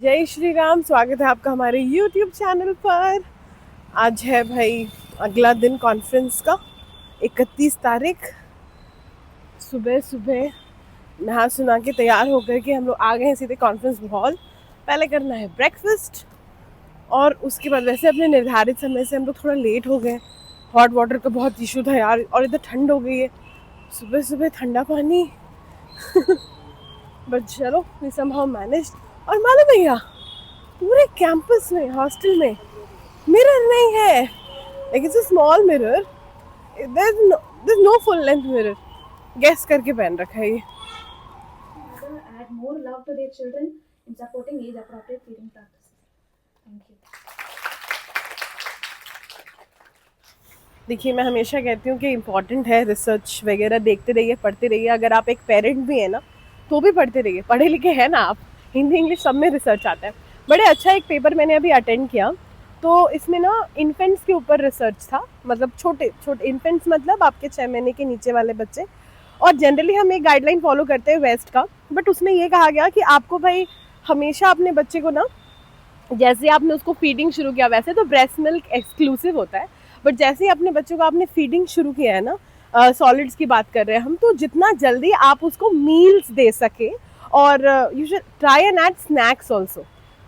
जय श्री राम। स्वागत है आपका हमारे YouTube चैनल पर। आज है भाई अगला दिन कॉन्फ्रेंस का, 31 तारीख। सुबह सुबह नहा सुना के तैयार होकर के हम लोग आ गए हैं सीधे कॉन्फ्रेंस हॉल। पहले करना है ब्रेकफास्ट और उसके बाद वैसे अपने निर्धारित समय से हम लोग थोड़ा लेट हो गए। हॉट वाटर का बहुत इशू था यार, और इधर ठंड हो गई है, सुबह सुबह ठंडा पानी। बट चलो वी समहाउ मैनेज। और मालूम भैया, पूरे कैंपस में हॉस्टल में मिरर नहीं है, like it's a small mirror, there no full length mirror. Guess करके पहन रखा है ये। Add more love to their children in supporting age appropriate feeding practices. Thank you. देखिए, मैं हमेशा कहती हूँ कि इम्पॉर्टेंट है रिसर्च वगैरह, देखते रहिए, पढ़ते रहिए। अगर आप एक पेरेंट भी है ना तो भी पढ़ते रहिए, पढ़े लिखे हैं ना आप, हिंदी इंग्लिश सब में रिसर्च आता है। बड़े अच्छा एक पेपर मैंने अभी अटेंड किया, तो इसमें ना इन्फेंट्स के ऊपर रिसर्च था। मतलब छोटे छोटे इन्फेंट्स, मतलब आपके 6 महीने के नीचे वाले बच्चे। और जनरली हम एक गाइडलाइन फॉलो करते हैं वेस्ट का, बट उसमें ये कहा गया कि आपको भाई हमेशा अपने बच्चे को ना, जैसे आपने उसको फीडिंग शुरू किया, वैसे तो ब्रेस्ट मिल्क एक्सक्लूसिव होता है, बट जैसे ही अपने बच्चों को आपने फीडिंग शुरू किया है ना, सॉलिड्स की बात कर रहे हैं हम, तो जितना जल्दी आप उसको मील्स दे सके। और you should try and add snacks also.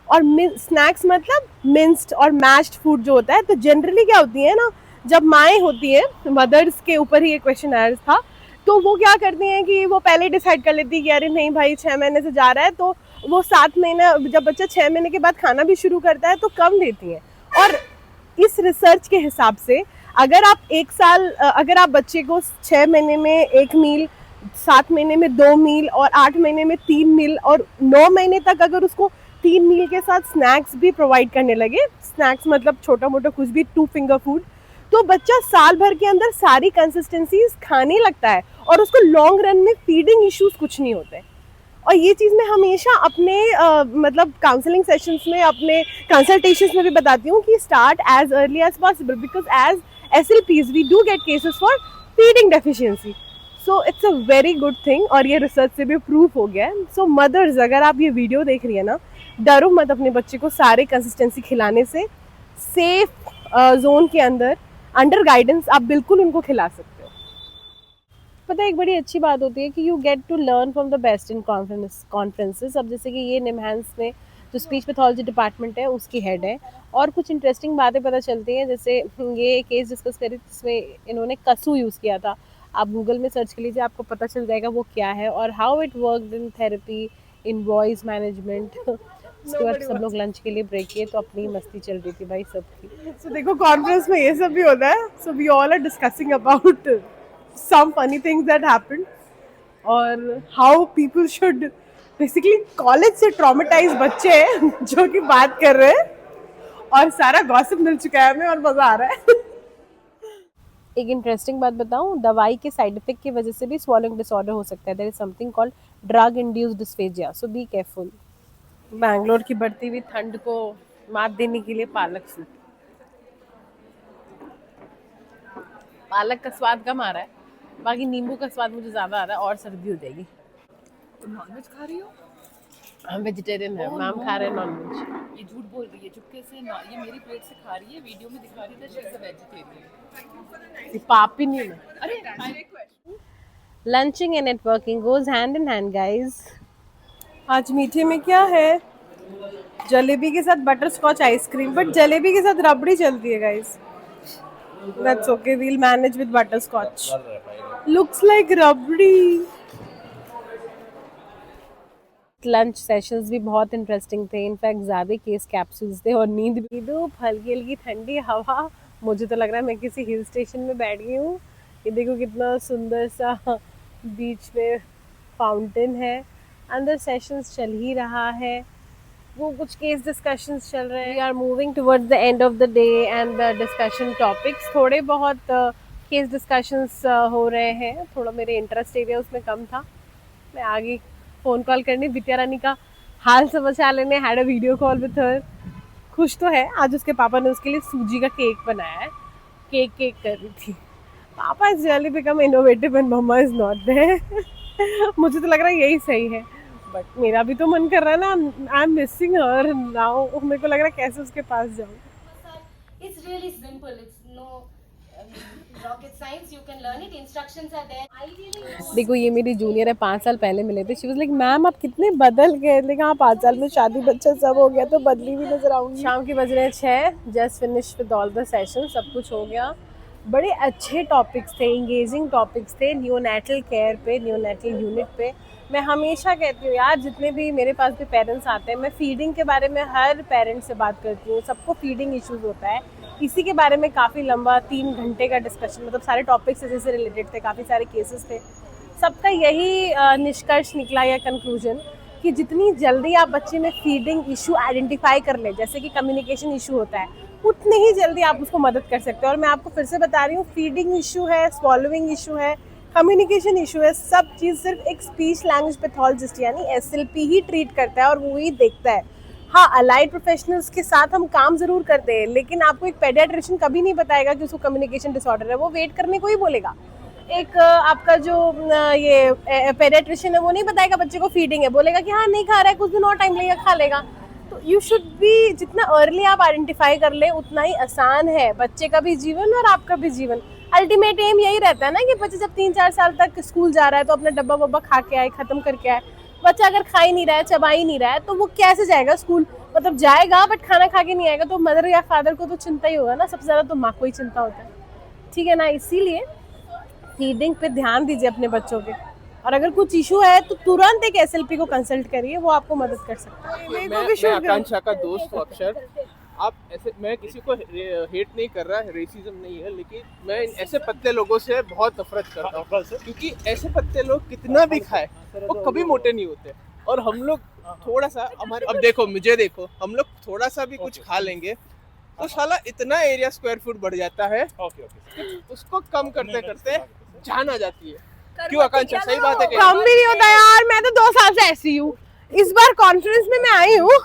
और स्नैक्स मतलब मिंस्ड और मैश्ड फूड जो होता है। तो जनरली क्या होती है ना, जब माएँ होती हैं, मदर्स के ऊपर ही एक क्वेश्चन आया था, तो वो क्या करती हैं कि वो पहले डिसाइड कर लेती है कि अरे नहीं भाई 6 महीने से जा रहा है, तो वो 7 महीना, जब बच्चा 6 महीने के बाद खाना भी शुरू करता है तो कम देती हैं। और इस रिसर्च के हिसाब से अगर आप एक साल, अगर आप बच्चे को 6 महीने में 1 मील, 7 महीने में 2 मील और 8 महीने में 3 मील और 9 महीने तक अगर उसको 3 मील के साथ स्नैक्स भी प्रोवाइड करने लगे, स्नैक्स मतलब छोटा मोटा कुछ भी, 2 फिंगर फूड, तो बच्चा साल भर के अंदर सारी कंसिस्टेंसीज खाने लगता है और उसको लॉन्ग रन में फीडिंग इश्यूज कुछ नहीं होते। और ये चीज़ मैं हमेशा अपने मतलब काउंसलिंग सेशंस में, अपने कंसल्टेशंस में भी बताती हूँ कि start as early as possible, because as SLPs we do get cases for feeding deficiency. So it's a very good thing, और ये रिसर्च से भी प्रूफ हो गया है। सो मदर्स, अगर आप ये वीडियो देख रही है ना, डरो मत अपने बच्चे को सारे कंसिस्टेंसी खिलाने से। सेफ जोन के अंदर, अंडर गाइडेंस आप बिल्कुल उनको खिला सकते हो। पता है, एक बड़ी अच्छी बात होती है कि you get to learn from the best in conferences. अब जैसे कि ये निमहांस में जो स्पीच पैथोलॉजी डिपार्टमेंट है उसकी हेड है, और कुछ इंटरेस्टिंग बातें पता चलती हैं। जैसे ये केस डिस्कस करी जिसमें इन्होंने कसू यूज़ किया था। आप गूगल में सर्च कर लीजिए, आपको पता चल जाएगा वो क्या है और how it worked in therapy, in voice management. उसके बाद सब लोग लंच के लिए ब्रेक किए तो अपनी मस्ती चल रही थी भाई सबकी। सो देखो, कॉन्फ्रेंस में ये सब भी होता है। So we all are discussing about some funny things that happened, और how people should basically, college से ट्रॉमेटाइज बच्चे हैं जो कि बात कर रहे हैं, और सारा गॉसिप मिल चुका है हमें और मजा आ रहा है। एक इंटरेस्टिंग बात बताऊं, दवाई के साइड इफेक्ट की वजह से भी स्वॉलिंग डिसऑर्डर हो सकता है। There is something called drug induced dysphagia, so be careful. Bangalore की बढ़ती हुई ठंड को मात देने के लिए पालक सूप। पालक का स्वाद कम आ रहा है, बाकी नींबू का स्वाद मुझे ज्यादा आ रहा है, और सर्दी हो जाएगी। तुम नॉनवेज खा रही हो? हम वेजिटेरियन है, मैम खा रहे हैं नॉनवेज। ये झूठ बोल रही है, चुपके से ना, ये मेरी प्लेट से खा रही है, वीडियो में दिखा रही है शी इज अ वेजिटेरियन। पाप ही नहीं है। अरे lunching and networking goes hand in hand guys. आज मीठे में क्या है? जलेबी के साथ butterscotch ice cream, but jalebi के साथ रबड़ी चलती है guys. That's okay, we'll manage with butterscotch. Looks like rabri. Lunch sessions भी बहुत इंटरेस्टिंग थे, इनफैक्ट ज़्यादा केस कैप्सूल्स थे और नींद भी। धूप, हल्की हल्की ठंडी हवा, मुझे तो लग रहा है मैं किसी हिल स्टेशन में बैठ गई हूँ। ये देखो कितना सुंदर सा बीच में फाउंटेन है, अंदर सेशंस चल ही रहा है, वो कुछ केस डिस्कशंस चल रहे हैं। We are moving towards the end of the day and the discussion topics. थोड़े बहुत केस डिस्कशंस हो रहे हैं, थोड़ा मेरे इंटरेस्ट एरिया उसमें कम था। मैं आगे फ़ोन कॉल करने विद्या रानी का हाल समाचार लेने, had a video call with her. खुश तो है, आज उसके पापा ने उसके लिए सूजी का केक बनाया है, केक कर रही थी। Papa is really become innovative and mama is not there. मुझे तो लग रहा है यही सही है, बट मेरा भी तो मन कर रहा है ना, I am missing her now, मेरे को लग रहा है कैसे उसके पास जाऊँ. It's really simple. It's no rocket science. You can learn it. Instructions are there. Ideally, देखो ये मेरी जूनियर है, 5 साल पहले मिले थे. शी वाज लाइक मैम आप कितने बदल गए. लेकिन हाँ 5 साल में शादी बच्चा सब हो गया तो बदली भी नजर आऊंगी. शाम के बज रहे हैं 6. Just finish with all the session, सब कुछ हो गया. बड़े अच्छे टॉपिक्स थे, इंगेजिंग टॉपिक्स थे, न्यूनेटल केयर पे, न्यूनेटल यूनिट पे. मैं हमेशा कहती हूँ यार, जितने भी मेरे पास भी पेरेंट्स आते हैं, मैं फीडिंग के बारे में हर पेरेंट्स से बात करती हूँ. सबको फीडिंग इश्यूज होता है. इसी के बारे में काफ़ी लंबा 3 घंटे का डिस्कशन, मतलब सारे टॉपिक्स इसी से रिलेटेड थे, काफ़ी सारे केसेस थे. सबका यही निष्कर्ष निकला या कंक्लूजन कि जितनी जल्दी आप बच्चे में फीडिंग इशू आइडेंटिफाई कर लें, जैसे कि कम्युनिकेशन इशू होता है, उतनी ही जल्दी आप उसको मदद कर सकते हैं. और मैं आपको फिर से बता रही हूँ, फीडिंग इशू है, स्वॉलोइंग इशू है, कम्युनिकेशन इशू है, सब चीज़ सिर्फ एक स्पीच लैंग्वेज पैथोलॉजिस्ट यानी SLP ही ट्रीट करता है और वो ही देखता है. हाँ, अलाइड प्रोफेशनल्स के साथ हम काम ज़रूर करते हैं, लेकिन आपको एक पेडियाट्रिशियन कभी नहीं बताएगा कि उसको कम्युनिकेशन डिसऑर्डर है. वो वेट करने को ही बोलेगा. एक आपका जो ये पेडियाट्रिशियन है वो नहीं बताएगा बच्चे को फीडिंग है, बोलेगा कि हाँ नहीं खा रहा है, कुछ दिन और टाइम लगेगा, खा लेगा. तो यू शुड बी, जितना अर्ली आप आइडेंटिफाई कर ले उतना ही आसान है बच्चे का भी जीवन और आपका भी जीवन. अल्टीमेट एम यही रहता है ना कि बच्चा जब 3-4 साल तक स्कूल जा रहा है तो अपना डब्बा वब्बा खा के आए, ख़त्म करके आए. बच्चा अगर खा ही नहीं रहा है, चबा ही नहीं रहा है, तो वो कैसे जाएगा स्कूल. मतलब जाएगा बट खाना खा के नहीं आएगा. तो मदर या फादर को तो चिंता ही होगा ना, सबसे ज़्यादा तो माँ को ही चिंता होता है. ठीक है ना. इसीलिए फीडिंग पे ध्यान दीजिए अपने बच्चों के. और अगर कुछ इशू है तो तुरंत एक SLP को कंसल्ट करिए, वो आपको मदद कर सकता है. मैं आकांक्षा का दोस्त हूँ अक्षर. आप ऐसे, मैं किसी को हेट नहीं कर रहा, रेसिज्म नहीं है, लेकिन मैं ऐसे पत्ते लोगों से बहुत नफरत करता हूँ. क्योंकि ऐसे पत्ते लोग कितना भी खाए वो कभी मोटे नहीं होते. और हम लोग थोड़ा सा, हमारे, अब देखो मुझे देखो, हम लोग थोड़ा सा भी कुछ खा लेंगे तो साला इतना एरिया स्क्वायर फुट बढ़ जाता है. उसको कम करते करते जान आ जाती है. क्यों आकांक्षा, सही बात है. कम भी नहीं होता यार. मैं तो 2 साल से ऐसी हूँ. इस बार कॉन्फ्रेंस में मैं आई हूँ,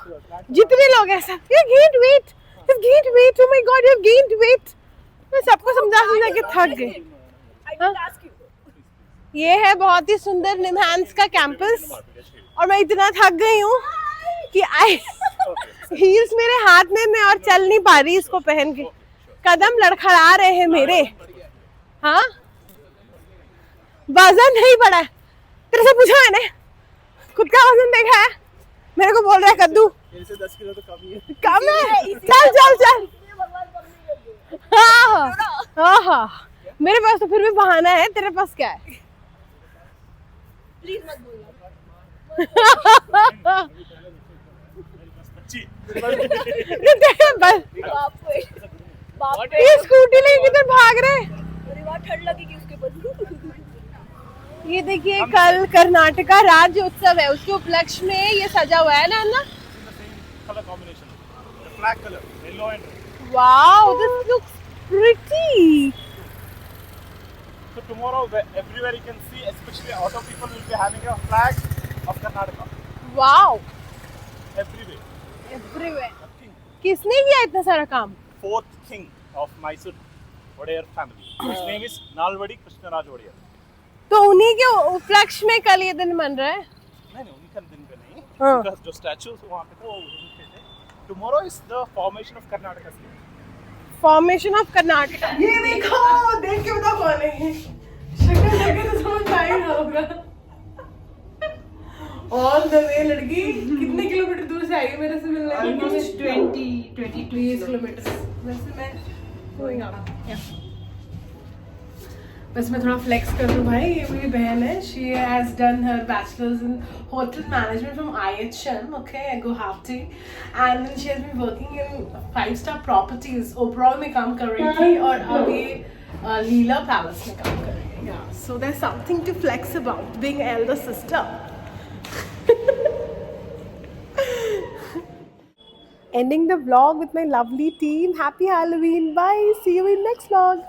जितने लोग ऐसा you gained wait, oh my God you gained wait, मैं सबको समझा के थक गई. ये है बहुत ही सुंदर निमहांस का कैंपस और मैं इतना थक गई हूँ कि हील्स मेरे हाथ में, मैं और चल नहीं पा रही इसको पहन के. कदम लड़खड़ा रहे हैं मेरे. हाँ, वजन नहीं बढ़ा है. तेरे से पूछा मैंने, खुद का वजन देखा है? मेरे को बोल रहा है कद्दू. मेरे से 10 किलो तो कम ही है. कम है. चल चल चल. हाँ हाँ, मेरे पास तो फिर भी बहाना है, तेरे पास क्या है? प्लीज मत बोलना. ये स्कूटी लेके किधर भाग रहे? ठंड लगेगी उसके बाद. ये देखिए, कल कर्नाटका राज्य उत्सव है, उसके उपलक्ष्य में ये सजा हुआ है ना. color combination, the flag color, yellow and red. Wow, this looks pretty. So tomorrow, everywhere you can see, especially auto people will be having a flag of Karnataka. Wow. Everywhere. Everywhere. किसने किया इतना सारा काम? 4th king of Mysore Wadiyar family. His name is Nalwadi Krishnaraj Wadiyar. तो उन्हीं के उपलक्ष्य में कल ये दिन मन रहा है. नहीं, उनका दिन पे नहीं. हाँ. उनका जो स्टैचूज वहाँ पे थे वो उनके थे. Tomorrow is the formation of Karnataka state. Formation of Karnataka. ये देखो, देख के बताओ कौन है. शक्ल देख के तो समझ आ ही रहा होगा. ऑल द वे लड़की कितने किलोमीटर दूर से आई है मेरे से मिलने. Almost 20 kilometre. वैसे मैं गोइंग अप. बस मैं थोड़ा फ्लेक्स कर दूं भाई. ये मेरी बहन है. She has done her bachelors in hotel management from IHM, okay, Guwahati, and she has been working in 5-star properties. Oberoi में काम कर रही थी और अब ये लीला पैलेस में काम कर रही है. So there is something to flex about being elder sister. Ending the vlog with my lovely team. Happy Halloween. Bye. See you in next vlog.